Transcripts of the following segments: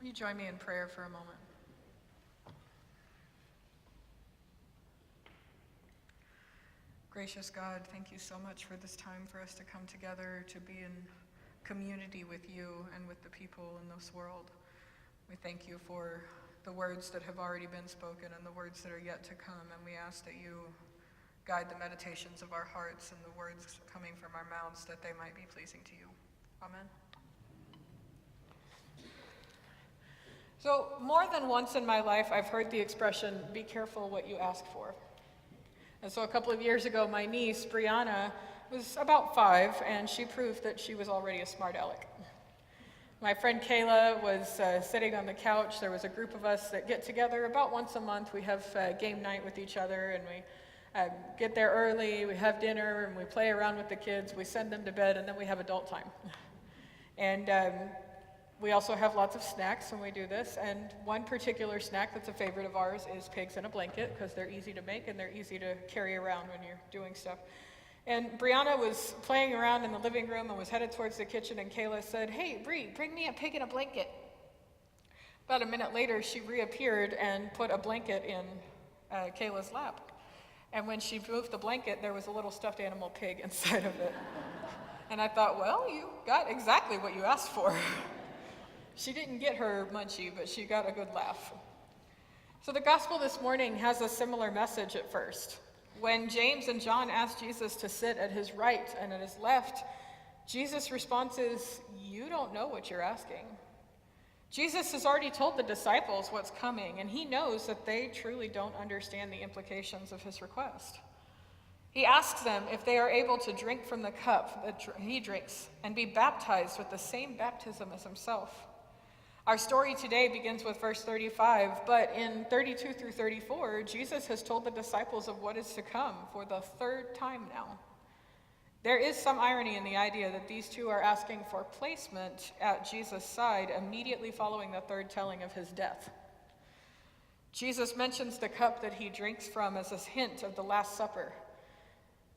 You join me in prayer for a moment. Gracious God, thank you so much for this time for us to come together, to be in community with you and with the people in this world. We thank you for the words that have already been spoken and the words that are yet to come, and we ask that you guide the meditations of our hearts and the words coming from our mouths, that they might be pleasing to you. Amen. So, more than once in my life, I've heard the expression, be careful what you ask for. And so a couple of years ago, my niece, Brianna, was about 5, and she proved that she was already a smart aleck. My friend Kayla was sitting on the couch. There was a group of us that get together about once a month. We have game night with each other, and we get there early, we have dinner, and we play around with the kids. We send them to bed, and then we have adult time. And we also have lots of snacks when we do this, and one particular snack that's a favorite of ours is pigs in a blanket, because they're easy to make and they're easy to carry around when you're doing stuff. And Brianna was playing around in the living room and was headed towards the kitchen, and Kayla said, "Hey, Bri, bring me a pig in a blanket." About a minute later, she reappeared and put a blanket in Kayla's lap. And when she moved the blanket, there was a little stuffed animal pig inside of it. And I thought, well, you got exactly what you asked for. She didn't get her munchie, but she got a good laugh. So the gospel this morning has a similar message at first. When James and John asked Jesus to sit at his right and at his left, Jesus' response is, you don't know what you're asking. Jesus has already told the disciples what's coming, and he knows that they truly don't understand the implications of his request. He asks them if they are able to drink from the cup that he drinks and be baptized with the same baptism as himself. Our story today begins with verse 35, but in 32 through 34, Jesus has told the disciples of what is to come for the 3rd time now. There is some irony in the idea that these two are asking for placement at Jesus' side immediately following the 3rd telling of his death. Jesus mentions the cup that he drinks from as a hint of the Last Supper.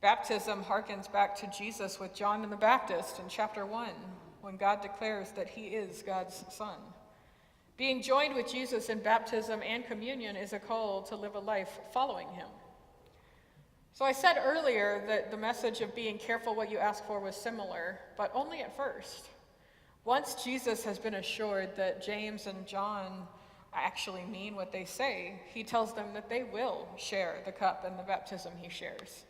Baptism harkens back to Jesus with John the Baptist in chapter 1, when God declares that he is God's son. Being joined with Jesus in baptism and communion is a call to live a life following him. So I said earlier that the message of being careful what you ask for was similar, but only at first. Once Jesus has been assured that James and John actually mean what they say, he tells them that they will share the cup and the baptism he shares.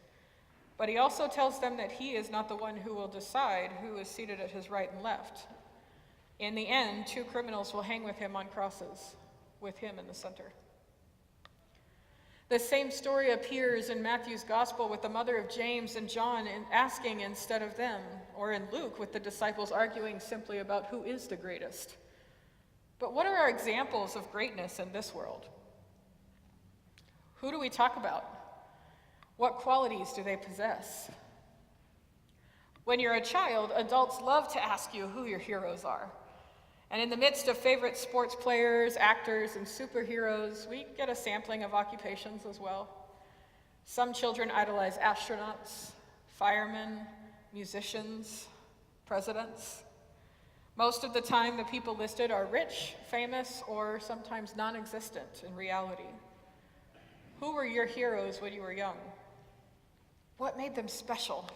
But he also tells them that he is not the one who will decide who is seated at his right and left. In the end, 2 criminals will hang with him on crosses, with him in the center. The same story appears in Matthew's gospel with the mother of James and John asking instead of them, or in Luke with the disciples arguing simply about who is the greatest. But what are our examples of greatness in this world? Who do we talk about? What qualities do they possess? When you're a child, adults love to ask you who your heroes are. And in the midst of favorite sports players, actors, and superheroes, we get a sampling of occupations as well. Some children idolize astronauts, firemen, musicians, presidents. Most of the time, the people listed are rich, famous, or sometimes non-existent in reality. Who were your heroes when you were young? What made them special?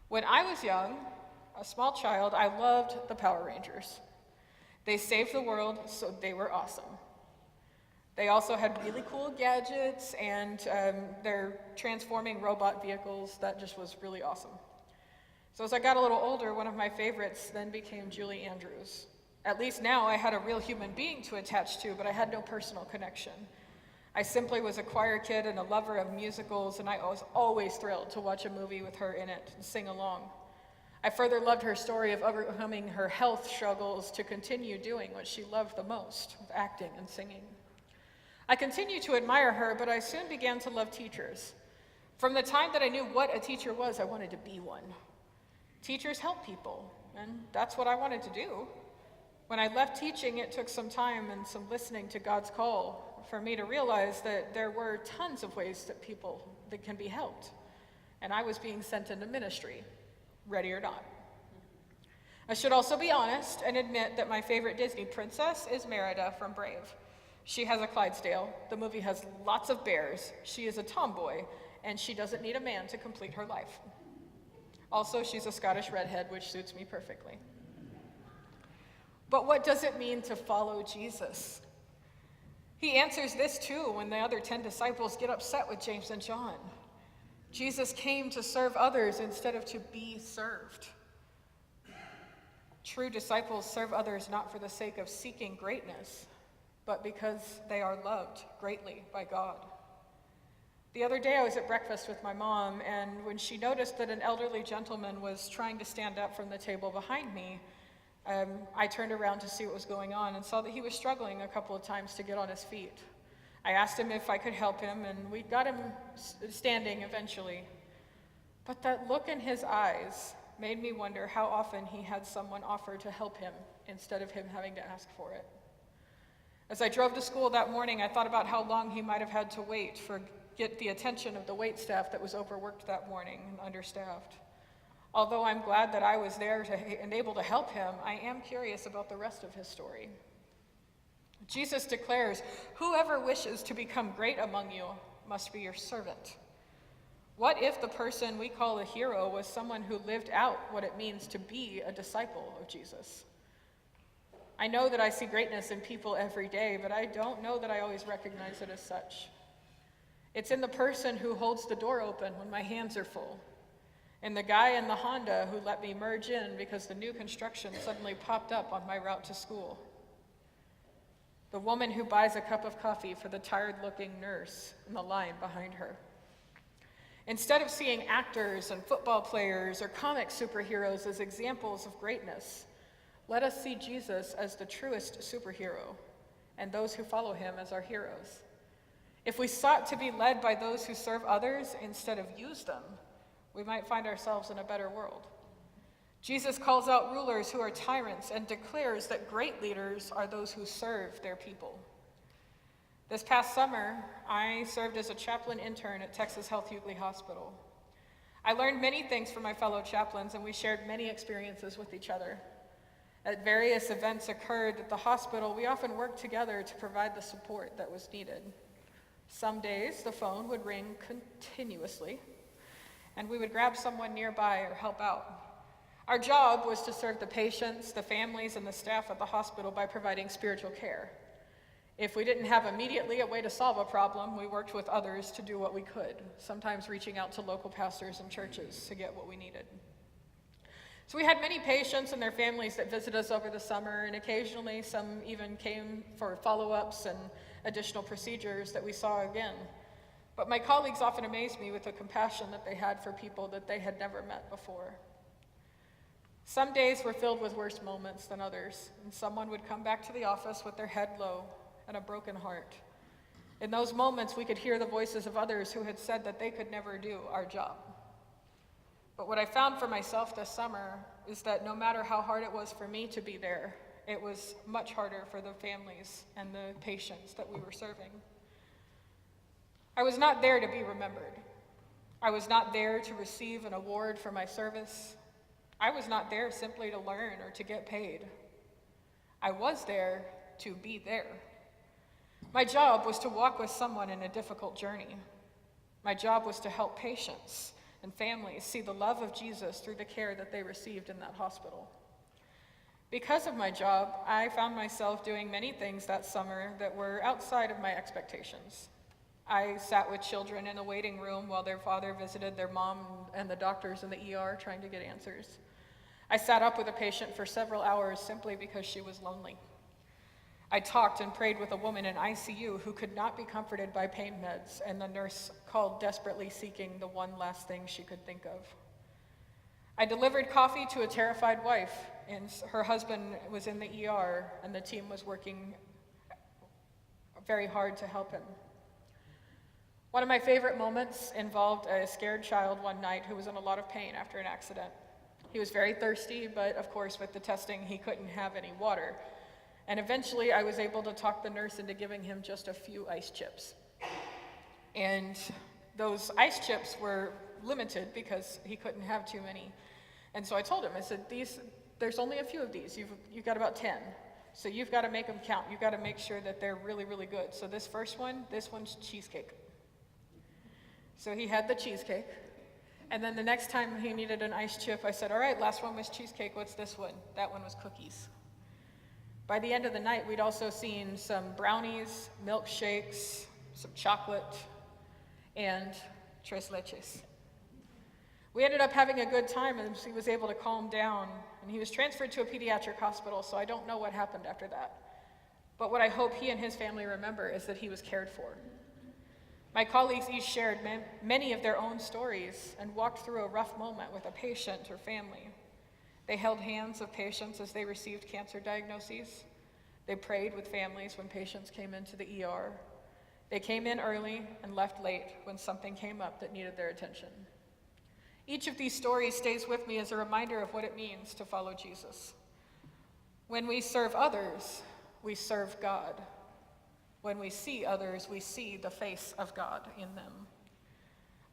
When I was young, a small child, I loved the Power Rangers. They saved the world, so they were awesome. They also had really cool gadgets and their transforming robot vehicles. That just was really awesome. So as I got a little older, one of my favorites then became Julie Andrews. At least now I had a real human being to attach to, but I had no personal connection. I simply was a choir kid and a lover of musicals, and I was always thrilled to watch a movie with her in it and sing along. I further loved her story of overcoming her health struggles to continue doing what she loved the most, acting and singing. I continued to admire her, but I soon began to love teachers. From the time that I knew what a teacher was, I wanted to be one. Teachers help people, and that's what I wanted to do. When I left teaching, it took some time and some listening to God's call for me to realize that there were tons of ways that can be helped, and I was being sent into ministry. Ready or not. I should also be honest and admit that my favorite Disney princess is Meredyth from Brave. She has a Clydesdale. The movie has lots of bears. She is a tomboy, and she doesn't need a man to complete her life. Also, she's a Scottish redhead, which suits me perfectly. But what does it mean to follow Jesus? He answers this too when the other 10 disciples get upset with James and John. Jesus came to serve others instead of to be served. True disciples serve others not for the sake of seeking greatness, but because they are loved greatly by God. The other day I was at breakfast with my mom, and when she noticed that an elderly gentleman was trying to stand up from the table behind me, I turned around to see what was going on and saw that he was struggling a couple of times to get on his feet. I asked him if I could help him, and we got him standing eventually. But that look in his eyes made me wonder how often he had someone offer to help him instead of him having to ask for it. As I drove to school that morning, I thought about how long he might have had to wait for get the attention of the wait staff that was overworked that morning and understaffed. Although I'm glad that I was there and able to help him, I am curious about the rest of his story. Jesus declares, "Whoever wishes to become great among you must be your servant." What if the person we call a hero was someone who lived out what it means to be a disciple of Jesus? I know that I see greatness in people every day, but I don't know that I always recognize it as such. It's in the person who holds the door open when my hands are full, and the guy in the Honda who let me merge in because the new construction suddenly popped up on my route to school. The woman who buys a cup of coffee for the tired-looking nurse in the line behind her. Instead of seeing actors and football players or comic superheroes as examples of greatness, let us see Jesus as the truest superhero and those who follow him as our heroes. If we sought to be led by those who serve others instead of use them, we might find ourselves in a better world. Jesus calls out rulers who are tyrants and declares that great leaders are those who serve their people. This past summer, I served as a chaplain intern at Texas Health Hughley Hospital. I learned many things from my fellow chaplains, and we shared many experiences with each other. At various events occurred at the hospital, we often worked together to provide the support that was needed. Some days, the phone would ring continuously, and we would grab someone nearby or help out. Our job was to serve the patients, the families, and the staff at the hospital by providing spiritual care. If we didn't have immediately a way to solve a problem, we worked with others to do what we could, sometimes reaching out to local pastors and churches to get what we needed. So we had many patients and their families that visited us over the summer, and occasionally some even came for follow-ups and additional procedures that we saw again. But my colleagues often amazed me with the compassion that they had for people that they had never met before. Some days were filled with worse moments than others, and someone would come back to the office with their head low and a broken heart. In those moments, we could hear the voices of others who had said that they could never do our job. But what I found for myself this summer is that no matter how hard it was for me to be there, it was much harder for the families and the patients that we were serving. I was not there to be remembered. I was not there to receive an award for my service. I was not there simply to learn or to get paid. I was there to be there. My job was to walk with someone in a difficult journey. My job was to help patients and families see the love of Jesus through the care that they received in that hospital. Because of my job, I found myself doing many things that summer that were outside of my expectations. I sat with children in the waiting room while their father visited their mom and the doctors in the ER trying to get answers. I sat up with a patient for several hours simply because she was lonely. I talked and prayed with a woman in ICU who could not be comforted by pain meds, and the nurse called desperately seeking the one last thing she could think of. I delivered coffee to a terrified wife, and her husband was in the ER, and the team was working very hard to help him. One of my favorite moments involved a scared child one night who was in a lot of pain after an accident. He was very thirsty, but of course with the testing he couldn't have any water. And eventually I was able to talk the nurse into giving him just a few ice chips. And those ice chips were limited because he couldn't have too many. And so I told him, I said, these there's only a few of these. You've got about 10. So you've got to make them count. You've got to make sure that they're really, really good. So this one's cheesecake. So he had the cheesecake. And then the next time he needed an ice chip, I said, all right, last one was cheesecake. What's this one? That one was cookies. By the end of the night, we'd also seen some brownies, milkshakes, some chocolate, and tres leches. We ended up having a good time, and he was able to calm down. And he was transferred to a pediatric hospital, so I don't know what happened after that. But what I hope he and his family remember is that he was cared for. My colleagues each shared many of their own stories and walked through a rough moment with a patient or family. They held hands of patients as they received cancer diagnoses. They prayed with families when patients came into the ER. They came in early and left late when something came up that needed their attention. Each of these stories stays with me as a reminder of what it means to follow Jesus. When we serve others, we serve God. When we see others, we see the face of God in them.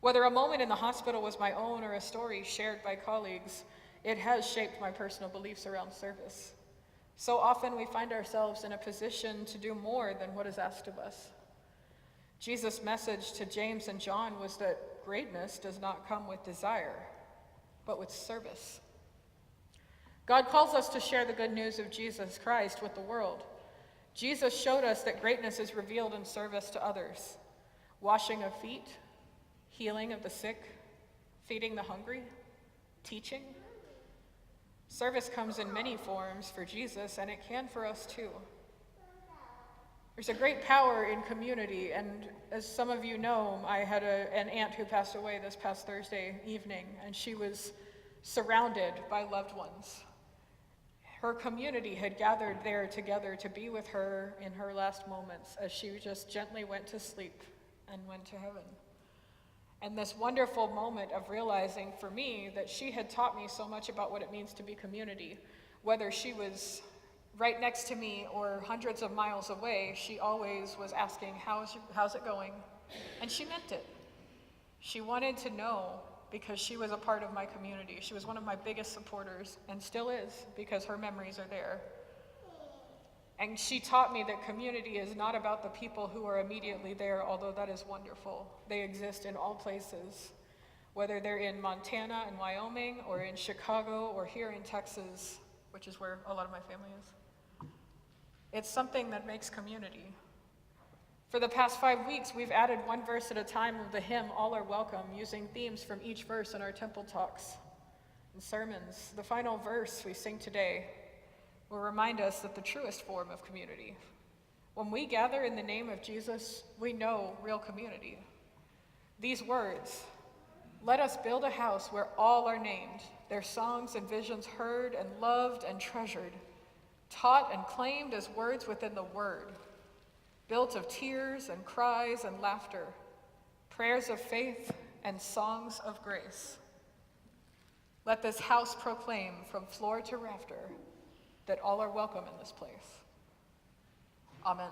Whether a moment in the hospital was my own or a story shared by colleagues, it has shaped my personal beliefs around service. So often we find ourselves in a position to do more than what is asked of us. Jesus' message to James and John was that greatness does not come with desire, but with service. God calls us to share the good news of Jesus Christ with the world. Jesus showed us that greatness is revealed in service to others. Washing of feet, healing of the sick, feeding the hungry, teaching. Service comes in many forms for Jesus, and it can for us too. There's a great power in community, and as some of you know, I had an aunt who passed away this past Thursday evening, and she was surrounded by loved ones. Her community had gathered there together to be with her in her last moments as she just gently went to sleep and went to heaven. And this wonderful moment of realizing for me that she had taught me so much about what it means to be community. Whether she was right next to me or hundreds of miles away, she always was asking, how's it going? And she meant it. She wanted to know because she was a part of my community. She was one of my biggest supporters and still is because her memories are there. And she taught me that community is not about the people who are immediately there, although that is wonderful. They exist in all places, whether they're in Montana and Wyoming or in Chicago or here in Texas, which is where a lot of my family is. It's something that makes community. For the past 5 weeks, we've added one verse at a time of the hymn, All Are Welcome, using themes from each verse in our temple talks and sermons. The final verse we sing today will remind us that the truest form of community. When we gather in the name of Jesus, we know real community. These words, let us build a house where all are named, their songs and visions heard and loved and treasured, taught and claimed as words within the word, built of tears and cries and laughter, prayers of faith and songs of grace. Let this house proclaim from floor to rafter that all are welcome in this place. Amen.